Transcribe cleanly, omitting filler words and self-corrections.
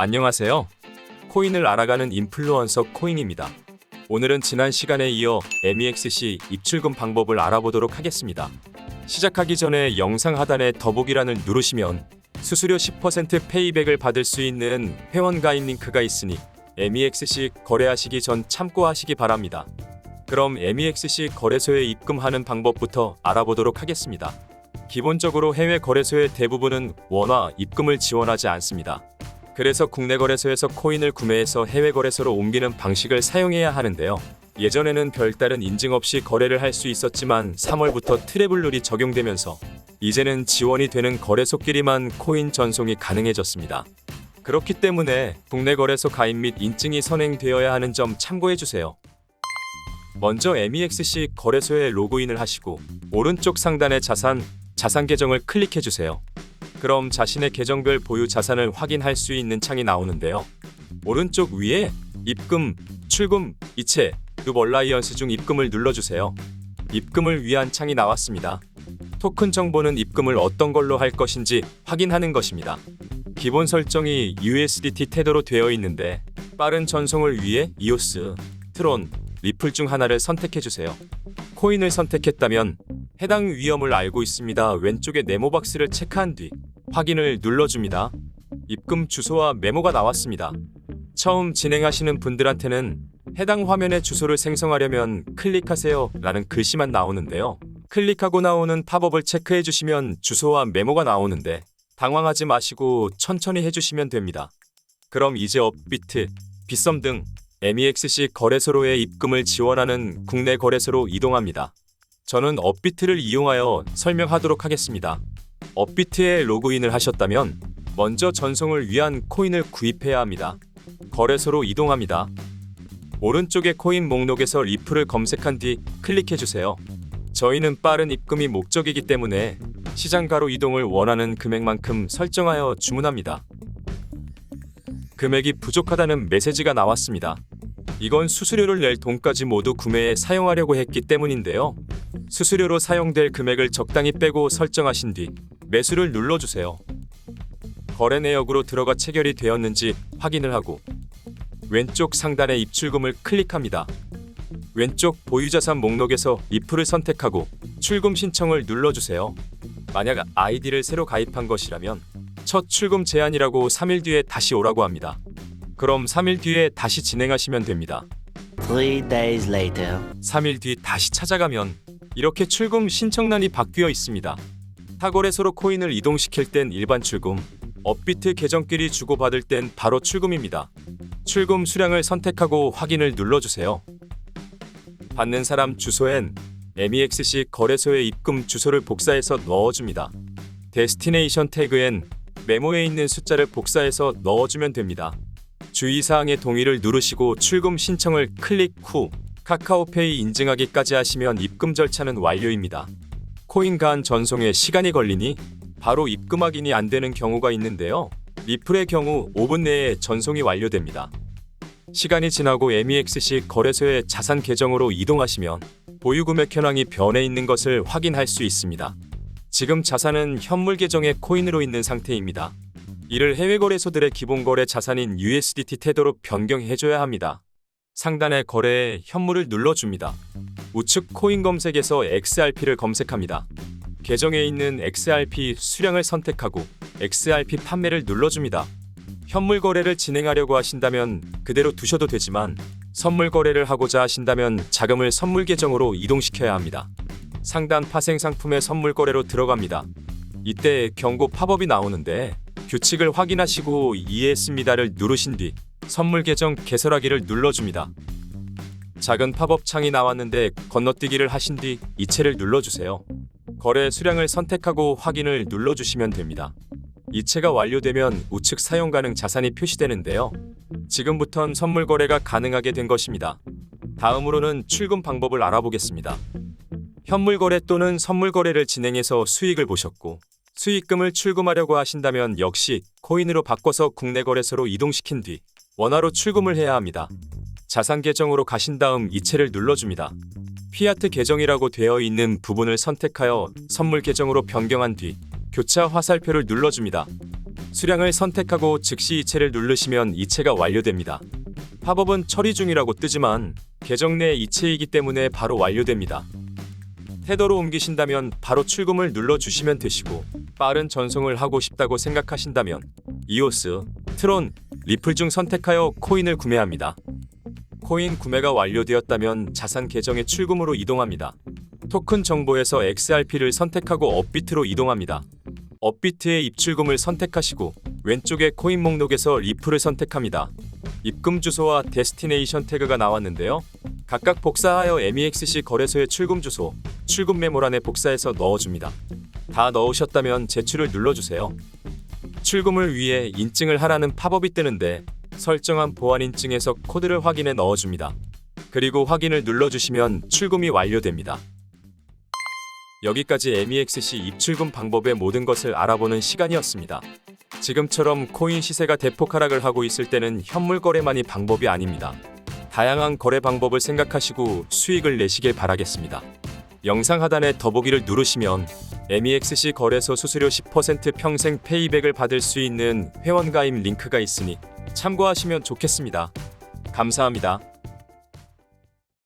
안녕하세요. 코인을 알아가는 인플루언서 코인입니다. 오늘은 지난 시간에 이어 MEXC 입출금 방법을 알아보도록 하겠습니다. 시작하기 전에 영상 하단에 더보기란을 누르시면 수수료 10% 페이백을 받을 수 있는 회원 가입 링크가 있으니 MEXC 거래하시기 전 참고하시기 바랍니다. 그럼 MEXC 거래소에 입금하는 방법부터 알아보도록 하겠습니다. 기본적으로 해외 거래소의 대부분은 원화 입금을 지원하지 않습니다. 그래서 국내 거래소에서 코인을 구매해서 해외 거래소로 옮기는 방식을 사용해야 하는데요. 예전에는 별다른 인증 없이 거래를 할 수 있었지만 3월부터 트래블 룰이 적용되면서 이제는 지원이 되는 거래소끼리만 코인 전송이 가능해졌습니다. 그렇기 때문에 국내 거래소 가입 및 인증이 선행되어야 하는 점 참고해주세요. 먼저 MEXC 거래소에 로그인을 하시고 오른쪽 상단의 자산 계정을 클릭해주세요. 그럼 자신의 계정별 보유 자산을 확인할 수 있는 창이 나오는데요. 오른쪽 위에 입금, 출금, 이체, 룹 얼라이언스 중 입금을 눌러주세요. 입금을 위한 창이 나왔습니다. 토큰 정보는 입금을 어떤 걸로 할 것인지 확인하는 것입니다. 기본 설정이 USDT 테더로 되어 있는데 빠른 전송을 위해 이오스, 트론, 리플 중 하나를 선택해주세요. 코인을 선택했다면 해당 위험을 알고 있습니다. 왼쪽에 네모 박스를 체크한 뒤 확인을 눌러줍니다. 입금 주소와 메모가 나왔습니다. 처음 진행하시는 분들한테는 해당 화면의 주소를 생성하려면 클릭하세요 라는 글씨만 나오는데요. 클릭하고 나오는 팝업을 체크해 주시면 주소와 메모가 나오는데 당황하지 마시고 천천히 해주시면 됩니다. 그럼 이제 업비트, 빗썸 등 MEXC 거래소로의 입금을 지원하는 국내 거래소로 이동합니다. 저는 업비트를 이용하여 설명하도록 하겠습니다. 업비트에 로그인을 하셨다면 먼저 전송을 위한 코인을 구입해야 합니다. 거래소로 이동합니다. 오른쪽의 코인 목록에서 리플을 검색한 뒤 클릭해주세요. 저희는 빠른 입금이 목적이기 때문에 시장가로 이동을 원하는 금액만큼 설정하여 주문합니다. 금액이 부족하다는 메시지가 나왔습니다. 이건 수수료를 낼 돈까지 모두 구매에 사용하려고 했기 때문인데요. 수수료로 사용될 금액을 적당히 빼고 설정하신 뒤 매수를 눌러주세요. 거래 내역으로 들어가 체결이 되었는지 확인을 하고 왼쪽 상단의 입출금을 클릭합니다. 왼쪽 보유자산 목록에서 리플을 선택하고 출금 신청을 눌러주세요. 만약 아이디를 새로 가입한 것이라면 첫 출금 제한이라고 3일 뒤에 다시 오라고 합니다. 그럼 3일 뒤에 다시 진행하시면 됩니다. 3 days later. 3일 뒤 다시 찾아가면 이렇게 출금 신청란이 바뀌어 있습니다. 타거래소로 코인을 이동시킬 땐 일반 출금, 업비트 계정끼리 주고받을 땐 바로 출금입니다. 출금 수량을 선택하고 확인을 눌러주세요. 받는 사람 주소엔 MEXC 거래소의 입금 주소를 복사해서 넣어줍니다. 데스티네이션 태그엔 메모에 있는 숫자를 복사해서 넣어주면 됩니다. 주의사항의 동의를 누르시고 출금 신청을 클릭 후 카카오페이 인증하기까지 하시면 입금 절차는 완료입니다. 코인 간 전송에 시간이 걸리니 바로 입금 확인이 안 되는 경우가 있는데요. 리플의 경우 5분 내에 전송이 완료됩니다. 시간이 지나고 MEXC 거래소의 자산 계정으로 이동하시면 보유 금액 현황이 변해 있는 것을 확인할 수 있습니다. 지금 자산은 현물 계정에 코인으로 있는 상태입니다. 이를 해외 거래소들의 기본 거래 자산인 USDT 테더로 변경해줘야 합니다. 상단의 거래에 현물을 눌러줍니다. 우측 코인 검색에서 XRP를 검색합니다. 계정에 있는 XRP 수량을 선택하고 XRP 판매를 눌러줍니다. 현물 거래를 진행하려고 하신다면 그대로 두셔도 되지만 선물 거래를 하고자 하신다면 자금을 선물 계정으로 이동시켜야 합니다. 상단 파생 상품의 선물 거래로 들어갑니다. 이때 경고 팝업이 나오는데 규칙을 확인하시고 이해했습니다를 누르신 뒤 선물 계정 개설하기를 눌러줍니다. 작은 팝업 창이 나왔는데 건너뛰기를 하신 뒤 이체를 눌러주세요. 거래 수량을 선택하고 확인을 눌러주시면 됩니다. 이체가 완료되면 우측 사용 가능 자산이 표시되는데요. 지금부턴 선물 거래가 가능하게 된 것입니다. 다음으로는 출금 방법을 알아보겠습니다. 현물 거래 또는 선물 거래를 진행해서 수익을 보셨고 수익금을 출금하려고 하신다면 역시 코인으로 바꿔서 국내 거래소로 이동시킨 뒤 원화로 출금을 해야 합니다. 자산 계정으로 가신 다음 이체를 눌러줍니다. 피아트 계정이라고 되어 있는 부분을 선택하여 선물 계정으로 변경한 뒤 교차 화살표를 눌러줍니다. 수량을 선택하고 즉시 이체를 누르시면 이체가 완료됩니다. 팝업은 처리 중이라고 뜨지만 계정 내 이체이기 때문에 바로 완료됩니다. 테더로 옮기신다면 바로 출금을 눌러주시면 되시고, 빠른 전송을 하고 싶다고 생각하신다면 이오스, 트론, 리플 중 선택하여 코인을 구매합니다. 코인 구매가 완료되었다면 자산 계정의 출금으로 이동합니다. 토큰 정보에서 XRP를 선택하고 업비트로 이동합니다. 업비트의 입출금을 선택하시고 왼쪽의 코인 목록에서 리플을 선택합니다. 입금 주소와 데스티네이션 태그가 나왔는데요. 각각 복사하여 MEXC 거래소의 출금 주소, 출금 메모란에 복사해서 넣어줍니다. 다 넣으셨다면 제출을 눌러주세요. 출금을 위해 인증을 하라는 팝업이 뜨는데 설정한 보안 인증에서 코드를 확인해 넣어줍니다. 그리고 확인을 눌러주시면 출금이 완료됩니다. 여기까지 MEXC 입출금 방법의 모든 것을 알아보는 시간이었습니다. 지금처럼 코인 시세가 대폭 하락을 하고 있을 때는 현물 거래만이 방법이 아닙니다. 다양한 거래 방법을 생각하시고 수익을 내시길 바라겠습니다. 영상 하단에 더보기를 누르시면 MEXC 거래소 수수료 10% 평생 페이백을 받을 수 있는 회원 가입 링크가 있으니 참고하시면 좋겠습니다. 감사합니다.